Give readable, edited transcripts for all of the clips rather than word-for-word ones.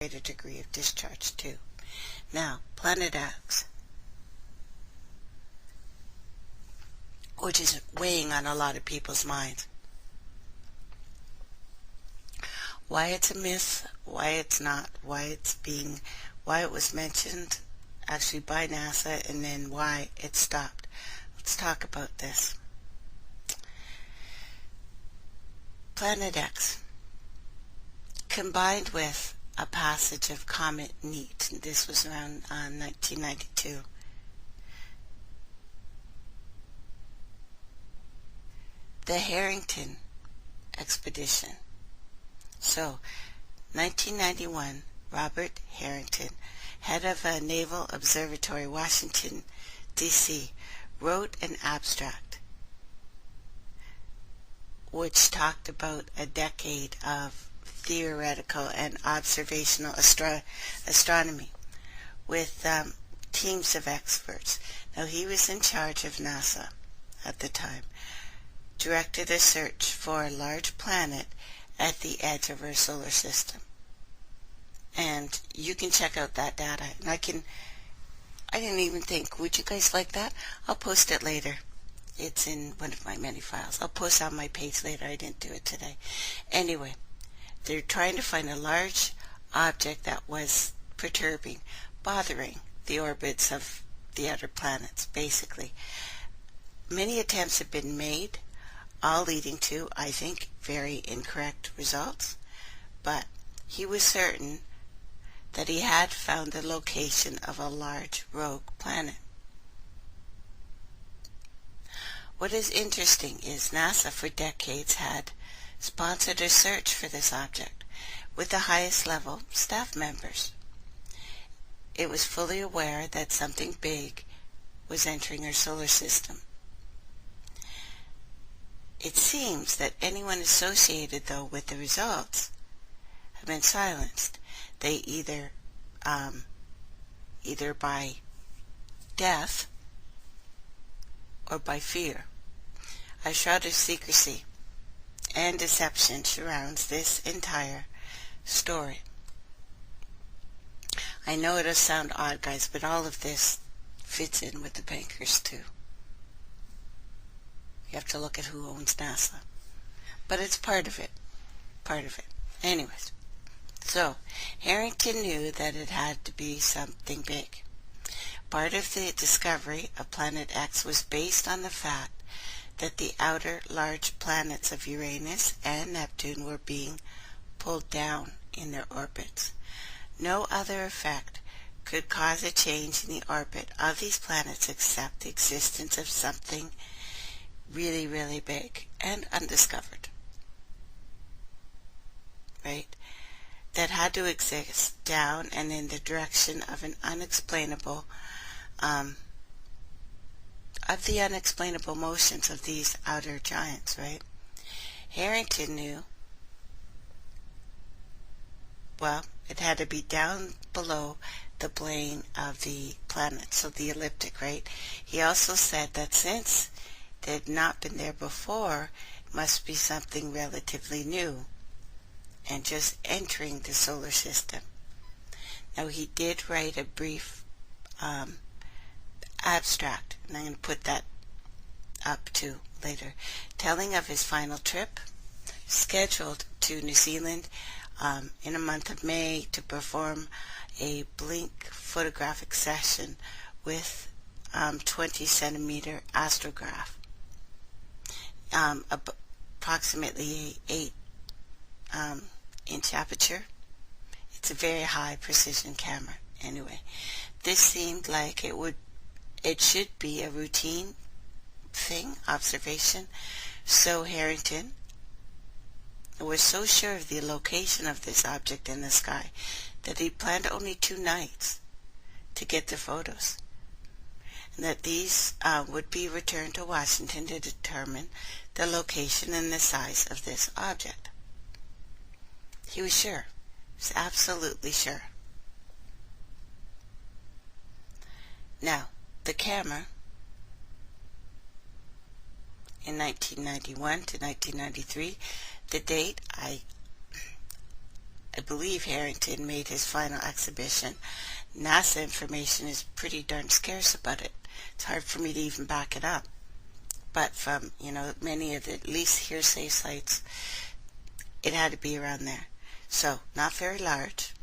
greater degree of discharge too. Now, Planet X, which is weighing on a lot of people's minds. Why it's a myth, why it's not, why it was mentioned actually by NASA, and then why it stopped. Let's talk about this. Planet X, combined with a passage of Comet Neat, this was around 1992. The Harrington expedition. So, 1991, Robert Harrington, head of a Naval Observatory, Washington, D.C., wrote an abstract which talked about a decade of theoretical and observational astronomy with teams of experts. Now, he was in charge of NASA at the time, directed a search for a large planet at the edge of our solar system. And you can check out that data. And I didn't even think, would you guys like that? I'll post it later. It's in one of my many files. I'll post on my page later. I didn't do it today. Anyway, they're trying to find a large object that was perturbing, bothering the orbits of the other planets, basically. Many attempts have been made, all leading to, I think, very incorrect results. But he was certain that he had found the location of a large rogue planet. What is interesting is NASA for decades had sponsored a search for this object with the highest level staff members. It was fully aware that something big was entering our solar system. It seems that anyone associated, though, with the results have been silenced. They either by death or by fear. A shroud of secrecy and deception surrounds this entire story. I know it'll sound odd, guys, but all of this fits in with the bankers too. You have to look at who owns NASA. But it's part of it. Part of it. Anyways. So, Harrington knew that it had to be something big. Part of the discovery of Planet X was based on the fact that the outer large planets of Uranus and Neptune were being pulled down in their orbits. No other effect could cause a change in the orbit of these planets except the existence of something really, really big and undiscovered. Right? That had to exist down and in the direction of an unexplainable, of the unexplainable motions of these outer giants, right? Harrington knew, well, it had to be down below the plane of the planet, so the ecliptic, right? He also said that since they had not been there before, it must be something relatively new and just entering the solar system. Now, he did write a brief abstract, and I'm going to put that up too later, telling of his final trip, scheduled to New Zealand in a month of May to perform a blink photographic session with 20 centimeter astrograph, approximately 8 inch aperture. It's a very high precision camera. Anyway, this seemed like it should be a routine thing, observation. So Harrington was so sure of the location of this object in the sky that he planned only 2 nights to get the photos, and that these would be returned to Washington to determine the location and the size of this object. He was sure. He was absolutely sure. Now, the camera in 1991 to 1993, the date, I believe Harrington made his final exhibition. NASA information is pretty darn scarce about it. It's hard for me to even back it up. But from, many of the at least hearsay sites, it had to be around there. So, not very large.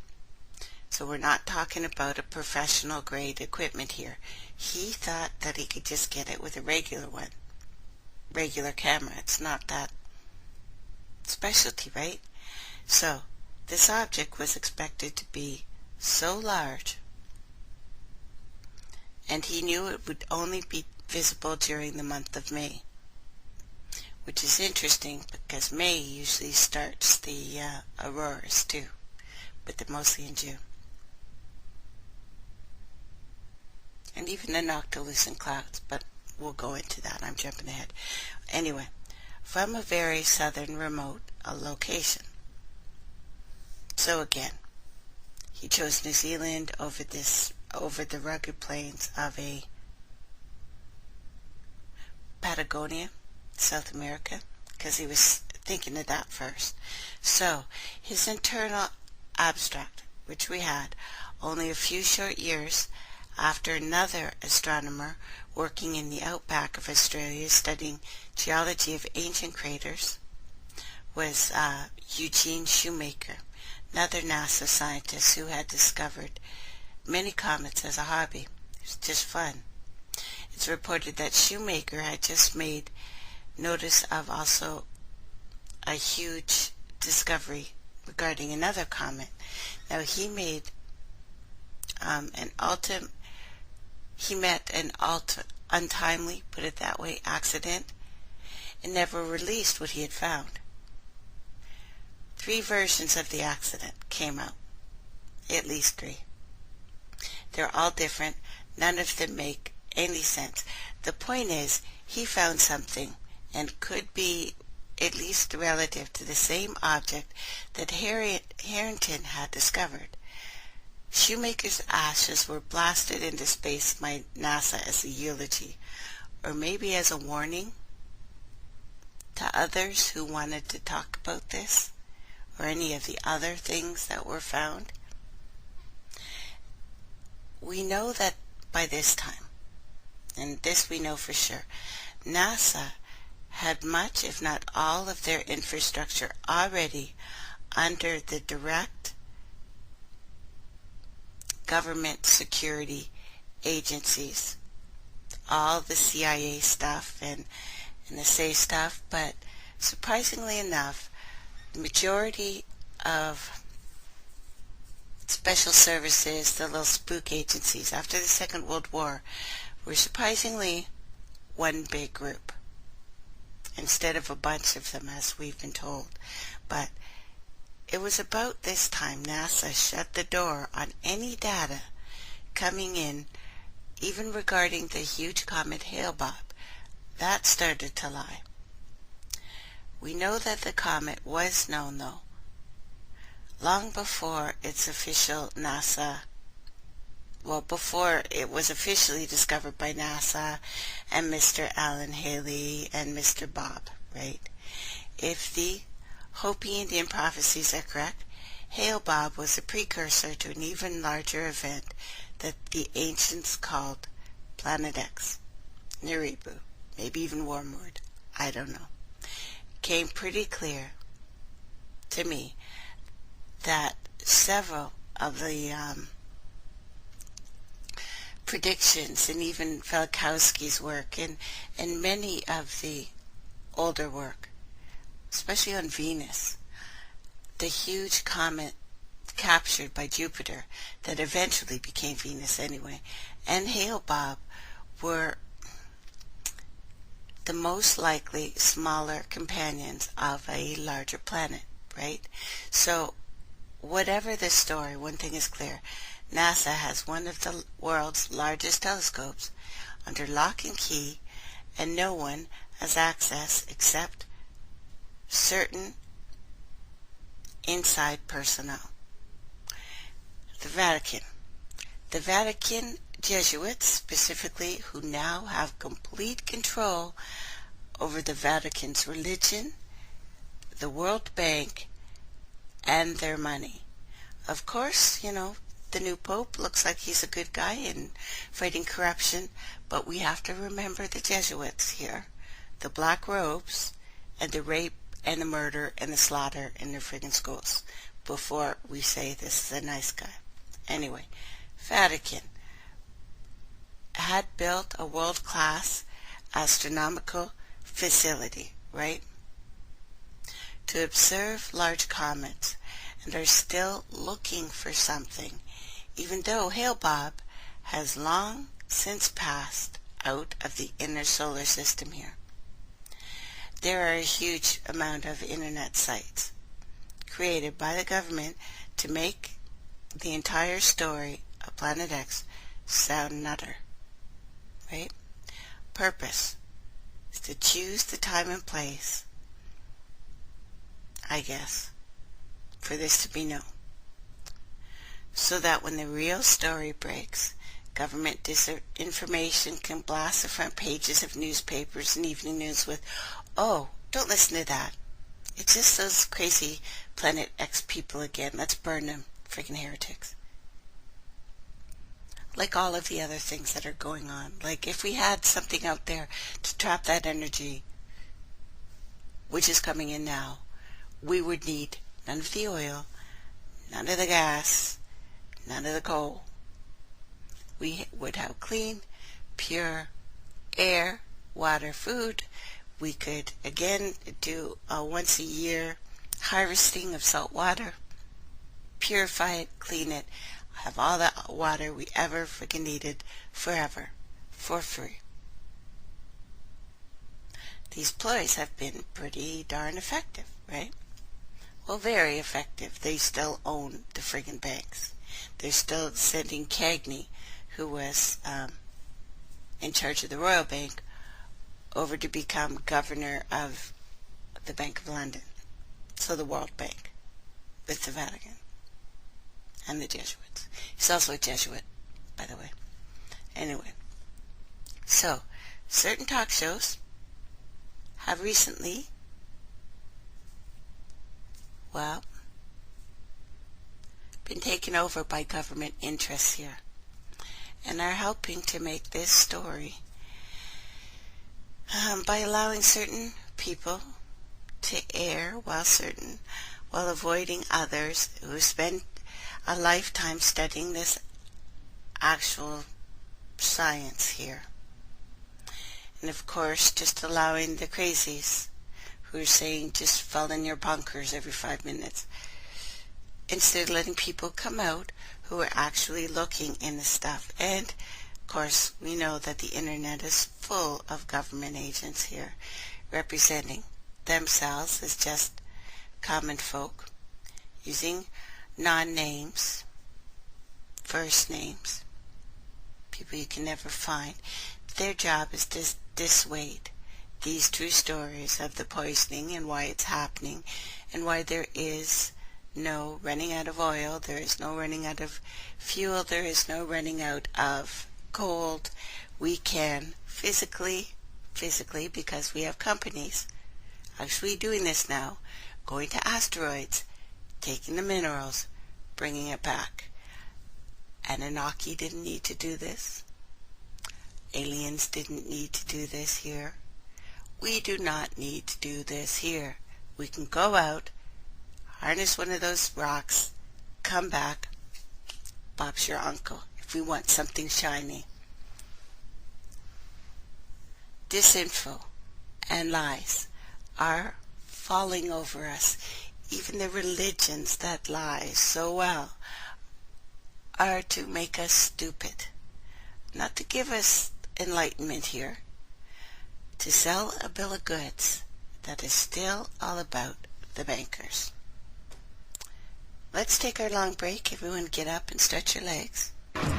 So we're not talking about a professional grade equipment here. He thought that he could just get it with a regular camera. It's not that specialty, right? So, this object was expected to be so large, and he knew it would only be visible during the month of May, which is interesting because May usually starts the auroras too, but they're mostly in June. And even the noctilucent clouds, but we'll go into that. I'm jumping ahead. Anyway, from a very southern remote location. So again, he chose New Zealand over the rugged plains of Patagonia, South America, because he was thinking of that first. So, his internal abstract, which we had only a few short years after another astronomer working in the outback of Australia studying geology of ancient craters, was Eugene Shoemaker, another NASA scientist who had discovered many comets as a hobby. It was just fun. It's reported that Shoemaker had just made notice of also a huge discovery regarding another comet. Now he met an untimely, put it that way, accident, and never released what he had found. 3 versions of the accident came out. At least 3. They're all different. None of them make any sense. The point is, he found something, and could be at least relative to the same object that Harrington had discovered. Shoemaker's ashes were blasted into space by NASA as a eulogy, or maybe as a warning to others who wanted to talk about this, or any of the other things that were found. We know that by this time, and this we know for sure, NASA had much, if not all, of their infrastructure already under the direct government security agencies. All the CIA stuff and NSA stuff, but surprisingly enough, the majority of special services, the little spook agencies after the Second World War, were surprisingly one big group instead of a bunch of them as we've been told. But it was about this time NASA shut the door on any data coming in, even regarding the huge comet Hale-Bopp. That started to lie. We know that the comet was known, though, long before its official NASA, before it was officially discovered by NASA and Mr. Alan Haley and Mr. Bob, right? If the Hopi Indian prophecies are correct, Hale-Bopp was a precursor to an even larger event that the ancients called Planet X, Naribu, maybe even Wormwood, I don't know. It came pretty clear to me that several of the predictions, and even Falkowski's work, and many of the older work, especially on Venus, the huge comet captured by Jupiter that eventually became Venus anyway, and Hale-Bopp were the most likely smaller companions of a larger planet, right? So whatever the story, one thing is clear. NASA has one of the world's largest telescopes under lock and key, and no one has access except certain inside personnel. The Vatican. The Vatican Jesuits, specifically, who now have complete control over the Vatican's religion, the World Bank, and their money. Of course, the new pope looks like he's a good guy in fighting corruption, but we have to remember the Jesuits here, the black robes, and the rape and the murder and the slaughter in their friggin' schools before we say this is a nice guy. Anyway, Vatican had built a world-class astronomical facility, right, to observe large comets, and are still looking for something, even though Hale-Bopp has long since passed out of the inner solar system here. There are a huge amount of internet sites created by the government to make the entire story of Planet X sound nutter, right? Purpose is to choose the time and place, I guess, for this to be known, so that when the real story breaks, government disinformation can blast the front pages of newspapers and evening news with, "Oh, don't listen to that. It's just those crazy Planet X people again. Let's burn them, freaking heretics." Like all of the other things that are going on. Like if we had something out there to trap that energy, which is coming in now, we would need none of the oil, none of the gas, none of the coal. We would have clean, pure air, water, food. We could, again, do a once a year harvesting of salt water, purify it, clean it, have all the water we ever freaking needed forever, for free. These ploys have been pretty darn effective, right? Well, very effective. They still own the friggin' banks. They're still sending Cagney, who was in charge of the Royal Bank, over to become governor of the Bank of London. So the World Bank, with the Vatican and the Jesuits. He's also a Jesuit, by the way. Anyway, so certain talk shows have recently, well, been taken over by government interests here, and are helping to make this story by allowing certain people to air while avoiding others who spent a lifetime studying this actual science here. And of course, just allowing the crazies who are saying just fall in your bunkers every 5 minutes, instead of letting people come out who are actually looking into stuff. And of course, we know that the internet is full of government agents here representing themselves as just common folk, using non-names, first names, people you can never find. Their job is to dissuade these true stories of the poisoning and why it's happening, and why there is no running out of oil, there is no running out of fuel, there is no running out of gold. We can physically, because we have companies actually doing this now, going to asteroids, taking the minerals, bringing it back. Anunnaki didn't need to do this. Aliens didn't need to do this here. We do not need to do this here. We can go out, harness one of those rocks, come back, Bob's your uncle, if we want something shiny. Disinfo and lies are falling over us. Even the religions that lie so well are to make us stupid, not to give us enlightenment here, to sell a bill of goods that is still all about the bankers. Let's take our long break. Everyone get up and stretch your legs. And